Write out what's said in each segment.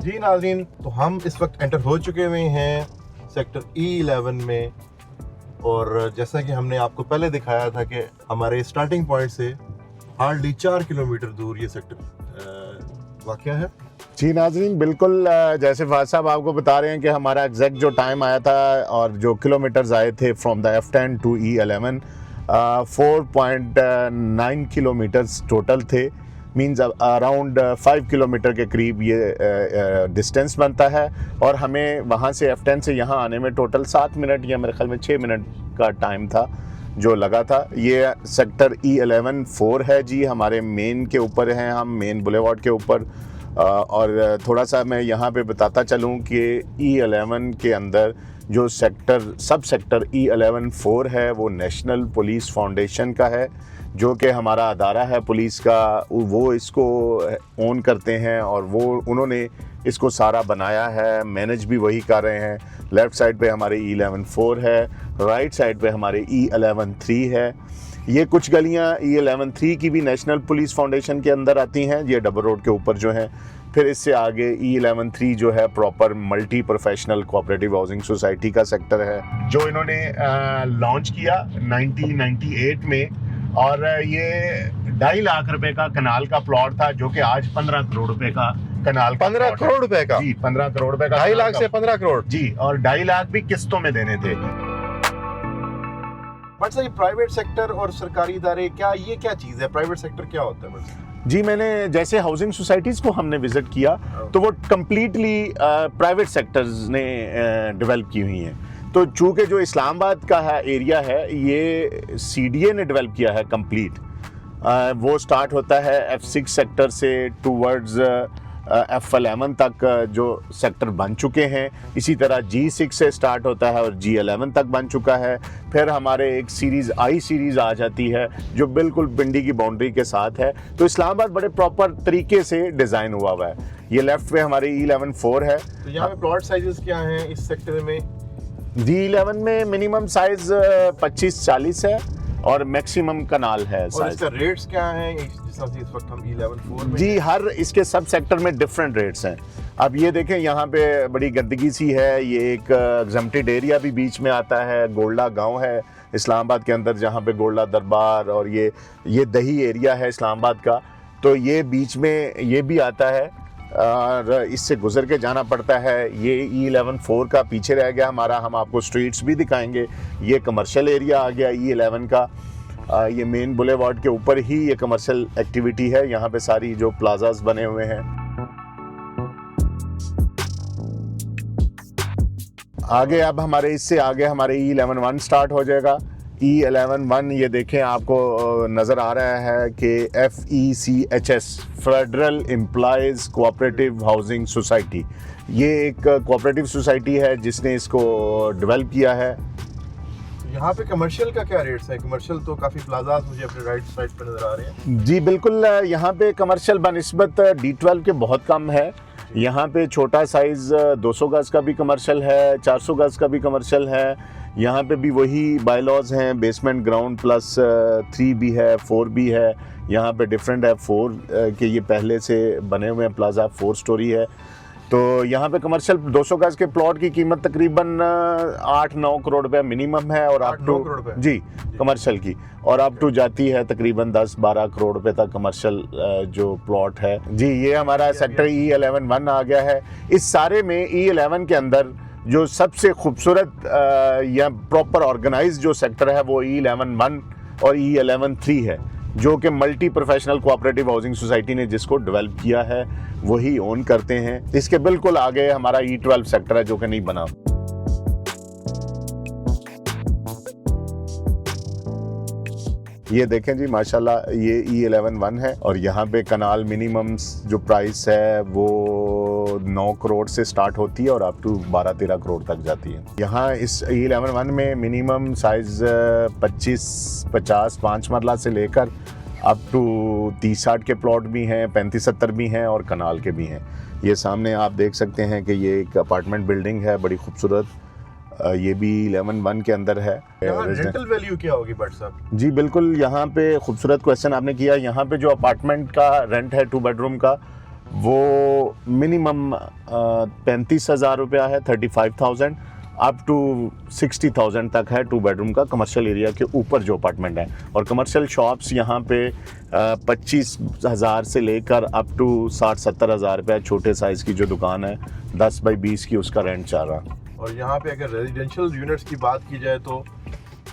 जी नाज़रीन, तो हम इस वक्त एंटर हो चुके हुए हैं सेक्टर E11 में। और जैसा कि हमने आपको पहले दिखाया था कि हमारे स्टार्टिंग पॉइंट से हार्डली 4 किलोमीटर दूर ये सेक्टर वाक़या है। जी नाज़रीन, बिल्कुल जैसे फाज साहब आपको बता रहे हैं कि हमारा एग्जैक्ट जो टाइम आया था और जो किलोमीटर्स आए थे from the F10 to E11 4.9 kilometres total थे। मींस अराउंड 5 किलोमीटर के करीब ये डिस्टेंस बनता है और हमें वहाँ से F10 से यहाँ आने में टोटल 7 मिनट या मेरे ख्याल में 6 मिनट का टाइम था जो लगा था। ये सेक्टर E11 4 है जी, हमारे मेन के ऊपर हैं हम, मेन बुलेवार्ड के ऊपर। और थोड़ा सा मैं यहाँ पे बताता चलूँ कि E11 के अंदर जो सब सेक्टर E11 4 है वो नेशनल पुलिस फाउंडेशन का है, जो कि हमारा अदारा है पुलिस का। वो इसको ओन करते हैं और वो उन्होंने इसको सारा बनाया है, मैनेज भी वही कर रहे हैं। लेफ़्ट साइड पे हमारे E11 4 है, राइट साइड पे हमारे E11 3 है। ये कुछ गलियां E11 3 की भी नेशनल पुलिस फाउंडेशन के अंदर आती हैं, ये डबल रोड के ऊपर जो है। फिर इससे आगे E11 3 जो है proper multi professional cooperative housing society का सेक्टर है, जो इन्होंने लॉन्च किया 1998 में। और ये 2.5 लाख रुपए का कनाल का प्लॉट था, जो कि आज 15 करोड़ रुपए का कनाल 15 करोड़ रुपए का? जी, 15 करोड़ रुपए का। 2.5 लाख से 15 करोड़ जी, और 2.5 लाख भी किस्तों में देने थे। बट सर, ये प्राइवेट सेक्टर और सरकारी इदारे ये क्या चीज़ है? प्राइवेट सेक्टर क्या होता है बस? जी, मैंने जैसे हाउसिंग सोसाइटीज़ को हमने विज़िट किया तो वो कम्प्लीटली प्राइवेट सेक्टर्स ने डेवलप की हुई हैं। तो चूँकि जो इस्लामाबाद का है एरिया है, ये CDA ने डेवलप किया है कंप्लीट। वो स्टार्ट होता है F6 सेक्टर से टूवर्ड्स F11 तक जो सेक्टर बन चुके हैं। इसी तरह G6 से स्टार्ट होता है और G11 तक बन चुका है। फिर हमारे एक सीरीज़ I सीरीज़ आ जाती है जो बिल्कुल पिंडी की बाउंड्री के साथ है। तो इस्लामाबाद बड़े प्रॉपर तरीके से डिज़ाइन हुआ हुआ है। ये लेफ़्ट पे हमारे E11 4 है। तो यहाँ पे प्लॉट साइजेस क्या हैं इस सेक्टर में? G11 में मिनिमम साइज़ 25-40 है और मैक्सिमम कनाल है। और इसका रेट्स क्या हैं जिस वक्त हम E11 4 में? जी, हर इसके सब सेक्टर में डिफरेंट रेट्स हैं। अब ये देखें, यहाँ पे बड़ी गंदगी सी है। ये एक एग्जम्प्टेड एरिया भी बीच में आता है, गोल्डा गांव है इस्लामाबाद के अंदर, जहाँ पे गोल्डा दरबार और ये दही एरिया है इस्लामाबाद का। तो ये बीच में ये भी आता है और इससे गुजर के जाना पड़ता है। ये E11 4 का पीछे रह गया हमारा, हम आपको स्ट्रीट्स भी दिखाएंगे। ये कमर्शियल एरिया आ गया E11 का। ये मेन बुलेवार्ड के ऊपर ही ये कमर्शियल एक्टिविटी है। यहाँ पे सारी जो प्लाजास बने हुए हैं। आगे अब इससे आगे हमारे E11 1 स्टार्ट हो जाएगा। E11 1 ये देखें, आपको नज़र आ रहा है कि FECHS federal employees cooperative housing society. ये एक कोऑपरेटिव सोसाइटी है जिसने इसको डेवलप किया है। यहाँ पे कमर्शियल का क्या रेट्स है? कमर्शियल तो काफ़ी प्लाजास मुझे अपने राइट साइड पर नज़र आ रहे हैं। जी बिल्कुल, यहाँ पे कमर्शियल बनिस्बत D12 के बहुत कम है। यहाँ पे छोटा साइज़ 200 गज़ का भी कमर्शियल है, 400 गज़ का भी कमर्शियल है। यहाँ पे भी वही बायलॉज हैं, बेसमेंट ग्राउंड प्लस 3 भी है, 4 भी है। यहाँ पे डिफरेंट है 4 के ये पहले से बने हुए हैं प्लाजा, 4 स्टोरी है। तो यहाँ पे कमर्शियल 200 गज के प्लॉट की कीमत तकरीबन 8-9 करोड़ रुपए मिनिमम है और अप टू जी कमर्शियल की, और अप टू जाती है तकरीबन 10-12 करोड़ रुपए तक कमर्शियल जो प्लॉट है जी। ये हमारा सेक्टर E11 1 आ गया है। इस सारे में E11 के अंदर जो सबसे खूबसूरत या प्रॉपर ऑर्गेनाइज जो सेक्टर है वो E11 1 और E11 3 है, जो कि multi professional cooperative housing society ने जिसको डेवलप किया है वही ओन करते हैं। इसके बिल्कुल आगे हमारा E12 सेक्टर है जो कि नहीं बना। ये देखें जी, माशाल्लाह ये E11 1 है और यहाँ पे कनाल मिनिमम जो प्राइस है वो 9 करोड़ से स्टार्ट होती है और अप टू 12-13 करोड़ तक जाती है। यहाँ इस E11 1 में मिनिमम साइज़ 25-50 5 मरला से लेकर अप टू 30-60 के प्लॉट भी हैं, 35-70 भी हैं और कनाल के भी हैं। ये सामने आप देख सकते हैं कि ये एक अपार्टमेंट बिल्डिंग है बड़ी खूबसूरत, ये भी E11 1 के अंदर है। रेंटल वैल्यू क्या होगी भट्ट साहब? जी बिल्कुल, यहाँ पे खूबसूरत क्वेश्चन आपने किया। यहाँ पे जो अपार्टमेंट का रेंट है 2 बेडरूम का वो मिनिमम 35,000 रुपया है, 35,000 अप टू 60,000 तक है 2 बेडरूम का कमर्शियल एरिया के ऊपर जो अपार्टमेंट है। और कमर्शियल शॉप्स यहाँ पे 25,000 से लेकर अप टू 60-70 हज़ार रुपया छोटे साइज़ की जो दुकान है 10 बाई 20 की, उसका रेंट चल रहा। और यहाँ पे अगर रेजिडेंशियल यूनिट्स की बात की जाए तो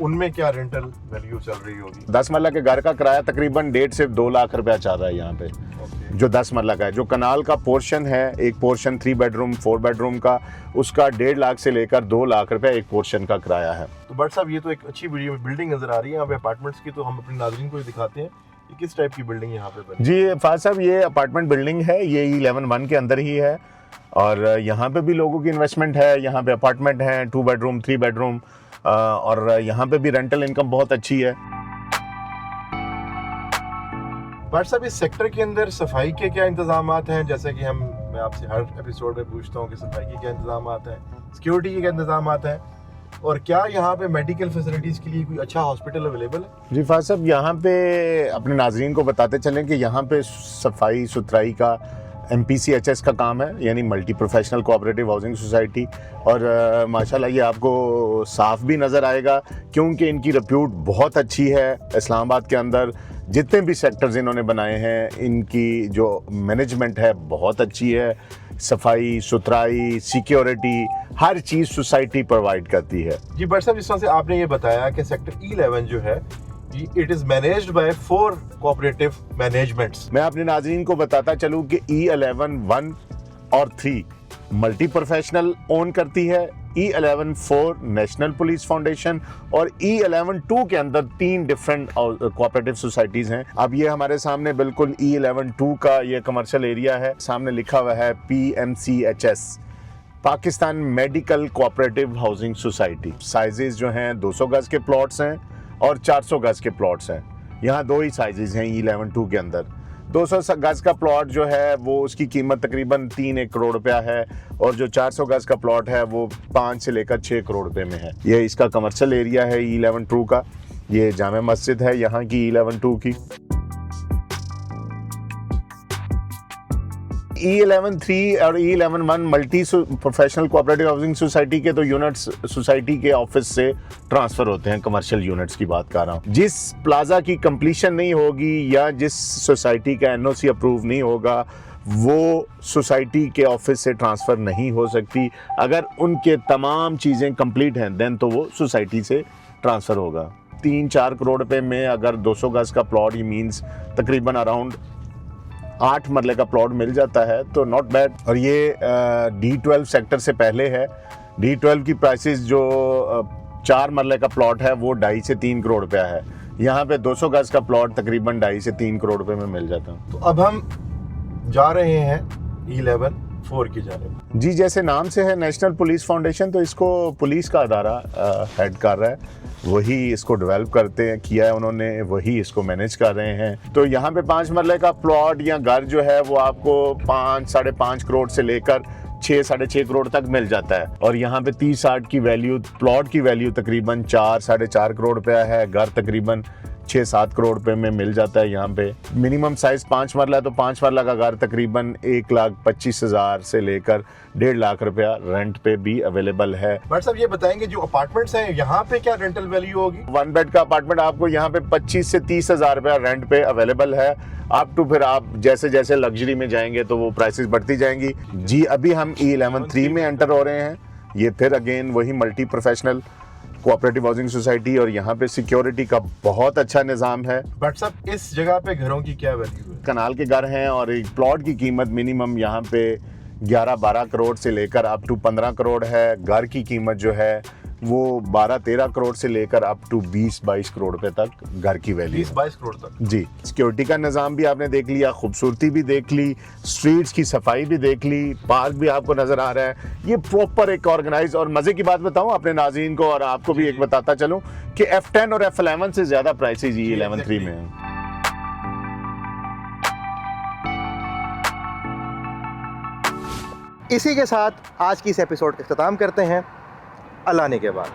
उनमें क्या रेंटल वैल्यू चल रही होगी? 10 मरला के घर का किराया तकरीबन 1.5 से 2 लाख रुपया चल रहा है यहाँ पे। जो 10 मरला का है, जो कनाल का पोर्शन है, एक पोर्शन 3 बेडरूम 4 बेडरूम का, उसका 1.5 लाख से लेकर 2 लाख रुपया एक पोर्शन का किराया है। तो बट साहब ये तो एक अच्छी बिल्डिंग नजर आ रही है यहाँ पे अपार्टमेंट्स की, तो हम अपने नाज़रीन को दिखाते हैं कि किस टाइप की बिल्डिंग यहाँ पे बनी। जी फाज साहब, ये अपार्टमेंट बिल्डिंग है, ये E11 के अंदर ही है और यहाँ पे भी लोगों की इन्वेस्टमेंट है। यहाँ पे अपार्टमेंट हैं 2 बेडरूम 3 बेडरूम और यहाँ पे भी रेंटल इनकम बहुत अच्छी है। बट साहब इस सेक्टर के अंदर सफाई के क्या इंतजामात हैं? जैसे कि मैं आपसे हर एपिसोड में पूछता हूँ कि सफाई के क्या इंतजामात हैं, सिक्योरिटी के क्या इंतजामात हैं, और क्या यहाँ पे मेडिकल फैसिलिटीज़ के लिए कोई अच्छा हॉस्पिटल अवेलेबल है? जी फाज साहब, यहाँ पे अपने नाजरीन को बताते चलें कि यहाँ पे सफाई सुथराई का MPCHS का काम है, यानी multi professional cooperative housing society. और माशाल्लाह ये आपको साफ भी नज़र आएगा क्योंकि इनकी रिप्यूट बहुत अच्छी है। इस्लामाबाद के अंदर जितने भी सेक्टर्स इन्होंने बनाए हैं, इनकी जो मैनेजमेंट है बहुत अच्छी है। सफाई सुथराई सिक्योरिटी हर चीज़ सोसाइटी प्रोवाइड करती है। जी बट साहब, जिस तरह से आपने ये बताया कि सेक्टर E11 जो है it is managed by 4 cooperative managements. मैं अपने नाज़रीन को बताता चलूँ कि E11 1 और 3 मल्टी प्रोफेशनल ओन करती है, E11 4 नेशनल पुलिस फाउंडेशन और E11 2 के अंदर 3 डिफरेंट कोऑपरेटिव सोसाइटीज हैं। अब ये हमारे सामने बिल्कुल E11 2 का ये कमर्शियल एरिया है, सामने लिखा हुआ है PMCHS, Pakistan medical cooperative housing society. Sizes जो हैं 200 गज के प्लॉट्स हैं और 400 गज के प्लॉट्स हैं। यहाँ 2 ही साइजेस हैं E11 2 के अंदर। 200 गज का प्लॉट जो है वो उसकी कीमत तकरीबन 3-1 करोड़ रुपया है और जो 400 गज का प्लॉट है वो 5 से लेकर 6 करोड़ रुपए में है। ये इसका कमर्शियल एरिया है E11 2 का। ये जामे मस्जिद है यहाँ की E11 2 की। E11 3 और E11 1 multi professional cooperative housing society के तो यूनिट्स सोसाइटी के ऑफिस से ट्रांसफर होते हैं। कमर्शियल यूनिट्स की बात कर रहा हूँ। जिस प्लाजा की कंप्लीशन नहीं होगी या जिस सोसाइटी का NOC अप्रूव नहीं होगा वो सोसाइटी के ऑफिस से ट्रांसफ़र नहीं हो सकती। अगर उनके तमाम चीज़ें कंप्लीट हैं देन तो वो सोसाइटी से ट्रांसफ़र होगा। 3-4 करोड़ रुपए में अगर 200 गज का प्लॉट, ये मीन्स तकरीबन अराउंड 8 मरले का प्लॉट मिल जाता है, तो नॉट बैड। और ये D12 सेक्टर से पहले है। D12 की प्राइसेस जो 4 मरले का प्लॉट है वो 2.5 से 3 करोड़ रुपया है। यहाँ पे 200 गज का प्लॉट तकरीबन 2.5 से 3 करोड़ रुपए में मिल जाता है। तो अब हम जा रहे हैं E11 4 की जानिब। जी, जैसे नाम से है नेशनल पुलिस फाउंडेशन, तो इसको पुलिस का अदारा हेड कर रहा है, वही इसको डेवलप करते हैं, किया है उन्होंने, वही इसको मैनेज कर रहे हैं। तो यहाँ पे 5 मरले का प्लॉट या घर जो है वो आपको 5-5.5 करोड़ से लेकर 6-6.5 करोड़ तक मिल जाता है। और यहाँ पे 30-60 की वैल्यू, प्लॉट की वैल्यू तकरीबन 4-4.5 करोड़ रुपया है। घर तकरीबन 6-7 करोड़ रुपए में मिल जाता है। यहाँ पे मिनिमम साइज 5 मरला है, तो 5 मरला का घर तकरीबन 1,25,000 से लेकर 1.5 लाख रुपया रेंट पे भी अवेलेबल है। बट साहब ये बताएंगे जो अपार्टमेंट्स हैं यहाँ पे क्या रेंटल वैल्यू होगी? 1 बेड का अपार्टमेंट आपको यहाँ पे 25 से 30 हज़ार रुपया रेंट पे अवेलेबल है। अप टू फिर आप जैसे जैसे लग्जरी में जाएंगे तो वो प्राइसेस बढ़ती जाएंगी। जी, अभी हम E11 3 में एंटर हो रहे हैं। ये फिर अगेन वही multi professional cooperative housing society और यहाँ पे सिक्योरिटी का बहुत अच्छा निज़ाम है। बट साहब इस जगह पे घरों की क्या वैल्यू है? कनाल के घर हैं और एक प्लॉट की कीमत मिनिमम यहाँ पे 11-12 करोड़ से लेकर अप टू 15 करोड़ है। घर की कीमत जो है वो 12-13 करोड़ से लेकर अप टू 20-22 करोड़ रुपए तक घर की वैल्यू। 20-22 करोड़ तक? जी। सिक्योरिटी का निज़ाम भी आपने देख लिया, खूबसूरती भी देख ली, स्ट्रीट्स की सफाई भी देख ली, पार्क भी आपको नज़र आ रहा है। ये प्रॉपर एक ऑर्गेनाइज। और मज़े की बात बताऊं अपने नाज़रीन को और आपको भी एक बताता चलूं कि F10 और F11 से ज़्यादा प्राइसेज E11 3 में हैं। इसी के साथ आज की इस एपिसोड का इख्तिताम करते हैं। अल्लाह ने के बाद।